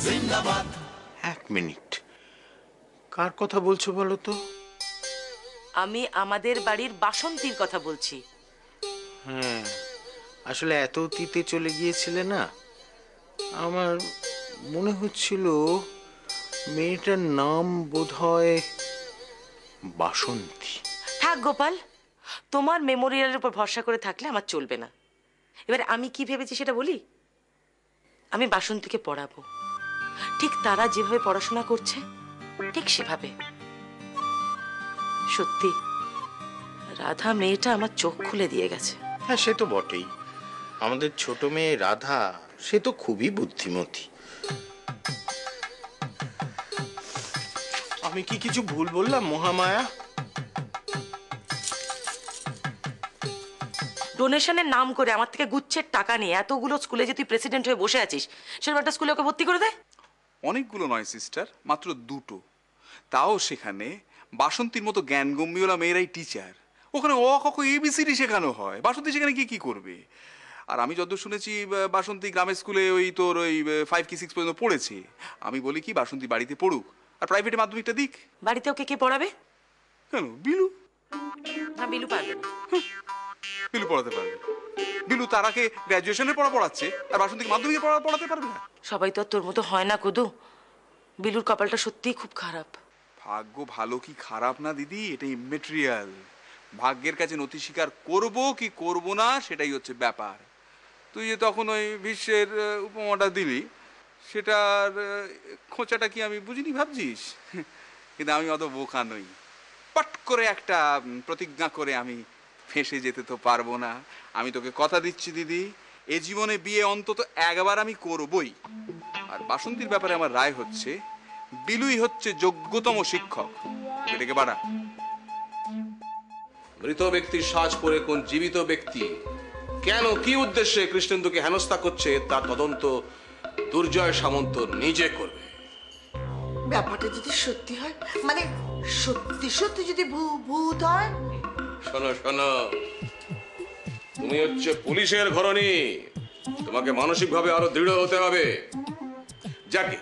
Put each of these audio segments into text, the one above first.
জিন্দাবাদ। এক মিনিট, কার কথা বলছো বলো তো? আমি আমাদের বাড়ির বাসন্তীর কথা বলছি। হ্যাঁ, আসলে এত অতীতে চলে গিয়েছিলে না, আমার মনে হচ্ছিল মেয়েটার নাম বোধহয় বাসন্তী। থাক গোপাল, তোমার মেমোরিয়ালের উপর ভরসা করে থাকলে আমার চলবে না। এবার আমি কি ভেবেছি সেটা বলি। আমি বাসন্তীকে পড়াবো, ঠিক তারা যেভাবে পড়াশোনা করছে ঠিক সেভাবে। সত্যি রাধা মেয়েটা আমার চোখ খুলে দিয়ে গেছে। হ্যাঁ, সে তো বটেই। আমাদের ছোট মেয়ে রাধা, সে তো খুবই বুদ্ধিমতী। আমি কি কিছু ভুল বললাম মহামায়া? ডোনেশনের নাম করে আমার থেকে গুচ্ছের টাকা নিয়ে এতগুলো স্কুলে যে তুই প্রেসিডেন্ট হয়ে বসে আছিস, সেরকম একটা স্কুলে ওকে ভর্তি করে দে। অনেকগুলো নয় সিস্টার, মাত্র দুটো। তাও সেখানে বাসন্তীর মতো জ্ঞানগম্যওয়ালা মেয়েরাই টিচার। ওখানে অ ক খ এবিসিডি শেখানো হয়। বাসন্তী সেখানে গিয়ে কি করবে? আর আমি যতদূর শুনেছি বাসন্তী গ্রামের স্কুলে ওই তোর ওই 5 কি 6 পর্যন্ত পড়েছে। আমি বলি কি বাসন্তী বাড়িতে পড়ুক আর প্রাইভেটে মাধ্যমিকটা দিক। বাড়িতে ওকে কে পড়াবে? কেন, বিলু। না, বিলু পারবে না। বিলু পড়াতে পারবে। বিলু তারাকে গ্র্যাজুয়েশনের পড়াচ্ছে আর বাসন্তীকে মাধ্যমিকে পড়াতে পারবে না। সবাই তো আর তোর মতো হয় না কদু। বিলুর কপালটা সত্যিই খুব খারাপ। ভাগ্য ভালো কি খারাপ না দিদি, এটা ইমেটেরিয়াল। ভাগ্যের কাছে নথি স্বীকার করবো কি করবো না সেটাই হচ্ছে ব্যাপার। তুই যে তখন ওই বিশ্বের উপমাটা দিলি, সেটার খোঁচাটা কি আমি বুঝিনি ভাবছিস? কিন্তু আমি অত বোকা নই। পট করে একটা প্রতিজ্ঞা করে আমি ফেঁসে যেতে তো পারবো না। আমি তোকে কথা দিচ্ছি দিদি, এ জীবনে বিয়ে অন্তত একবার আমি করবই। আর বাসন্তীর ব্যাপারে আমার রায় হচ্ছে বিলুই হচ্ছে যোগ্যতম শিক্ষক। এটাকে বাড়া। মৃত ব্যক্তির সাজ পরে কোন জীবিত ব্যক্তি কেন কি উদ্দেশ্যে কৃষ্ণেন্দুকে হেনস্থা করছে তার তদন্ত দুর্জয় সামন্ত নিজে করবে। ব্যাপারটা যদি সত্যি হয়, মানে সত্যি সত্যি যদি ভূত হয়। শোনো শোনো, তুমি হচ্ছে পুলিশের ঘরণী, তোমাকে মানসিকভাবে আরো দৃঢ় হতে হবে। যাকে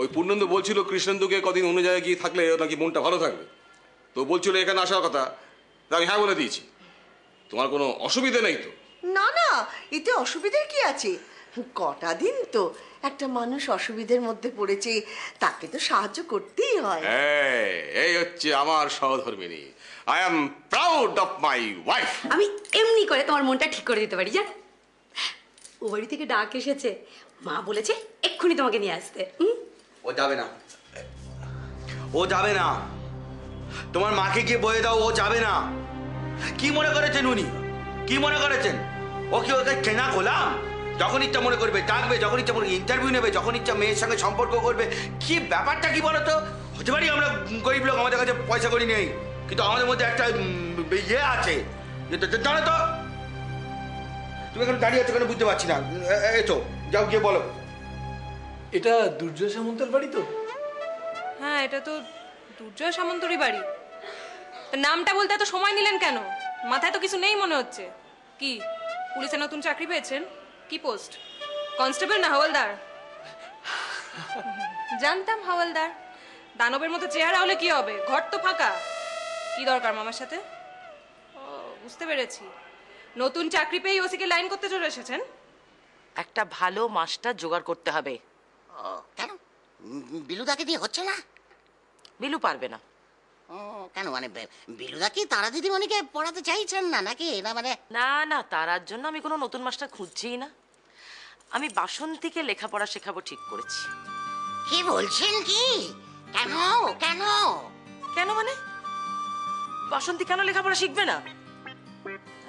ওই পূর্ণেন্দু বলছিল কৃষ্ণেন্দুকে কদিন অন্য জায়গায় গিয়ে থাকলে নাকি মনটা ভালো থাকবে, তো বলছিল এখানে আসার কথা। আমি হ্যাঁ বলে দিয়েছি। তোমার কোনো অসুবিধে নেই তো? না না, এতে অসুবিধার কি আছে? কটা দিন তো একটা মানুষ অসুবিধার মধ্যে পড়েছে, তাকে তো সাহায্য করতেই হয়। এই হচ্ছে আমার সহধর্মিনী। I am proud of my wife. আমি এমনি করে তোমার মনটা ঠিক করে দিতে পারি জানো। ও বাড়ি থেকে ডাক এসেছে, মা বলেছে এক্ষুনি তোমাকে নিয়ে আসতে। ও যাবে না, ও যাবে না। তোমার মাকে গিয়ে বলে দাও ও যাবে না। কি মনে করেছেন উনি? কি মনে করেছেন? ও কি ওকে চেনা গোলাম? যখন ইচ্ছা মনে করবে ডাকবে, যখন ইচ্ছা মনে ইন্টারভিউ নেবে, যখন ইচ্ছা মেয়ের সঙ্গে সম্পর্ক করবে। কি ব্যাপারটা কি বলো তো? হতে পারি আমরা গরিব লোক, আমাদের কাছে পয়সা করি নেই, কিন্তু আমাদের মধ্যে একটা ইয়ে আছে। জানো তো, তুমি এখন দাঁড়িয়ে আছো কেন বুঝতে পারছি না। এসো, যাও গিয়ে বলো। এটা দুর্জয় সামন্তের বাড়ি তো? হ্যাঁ, এটা তো দুর্জয় সামন্তরই বাড়ি। নামটা বলতে এত সময় নিলেন কেন? মাথায় তো কিছু নেই মনে হচ্ছে। কি পুলিশে নতুন চাকরি পেয়েছেন? কি পোস্ট? কনস্টেবল না হাওলদার? জানতাম হাওলদার। দানবের মতো চেহারা হলে কি হবে, ঘর তো ফাঁকা। কি দরকার মামার সাথে? ও, বুঝতে পেরেছি। নতুন চাকরি পেয়ে ওসিকে লাইন করতে চলে এসেছেন। একটা ভালো মাস্টার জোগাড় করতে হবে। কেন বিলুদাকে দিয়ে হচ্ছে না? বিলু পারবে না। ও কেন, মানে বিলুদা কি তারা দিদিমণিকে পড়াতে চাইছেন না নাকি? না মানে না না, তারার জন্য আমি কোনো নতুন মাস্টার খুঁজছিই না। আমি বাসন্তীকে লেখাপড়া শেখাবো ঠিক করেছি। কি বলছেন? কি কেন কেন কেন মানে বাসন্তী কেন লেখাপড়া শিখবে না?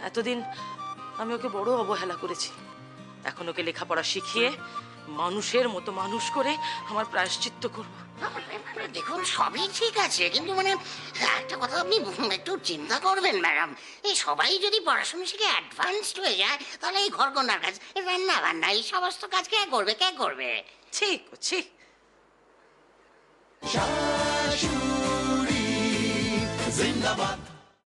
এতদিন আমি ওকে বড় অবহেলা করেছি। এখন ওকে লেখাপড়া শিখিয়ে মানুষের মতো মানুষ করে আমার প্রায়শ্চিত্ত করবো। দেখুন সবই ঠিক আছে, কিন্তু মানে একটা কথা আপনি একটু চিন্তা করবেন ম্যাডাম। এই সবাই যদি পড়াশোনা শিখে অ্যাডভান্সড হয়ে যায়, তাহলে এই ঘর কন্যার কাজ, রান্না বান্না, এই সমস্ত কাজ কে করবে? কে করবে? ঠিক ঠিক। শাশুড়ি জিন্দাবাদ।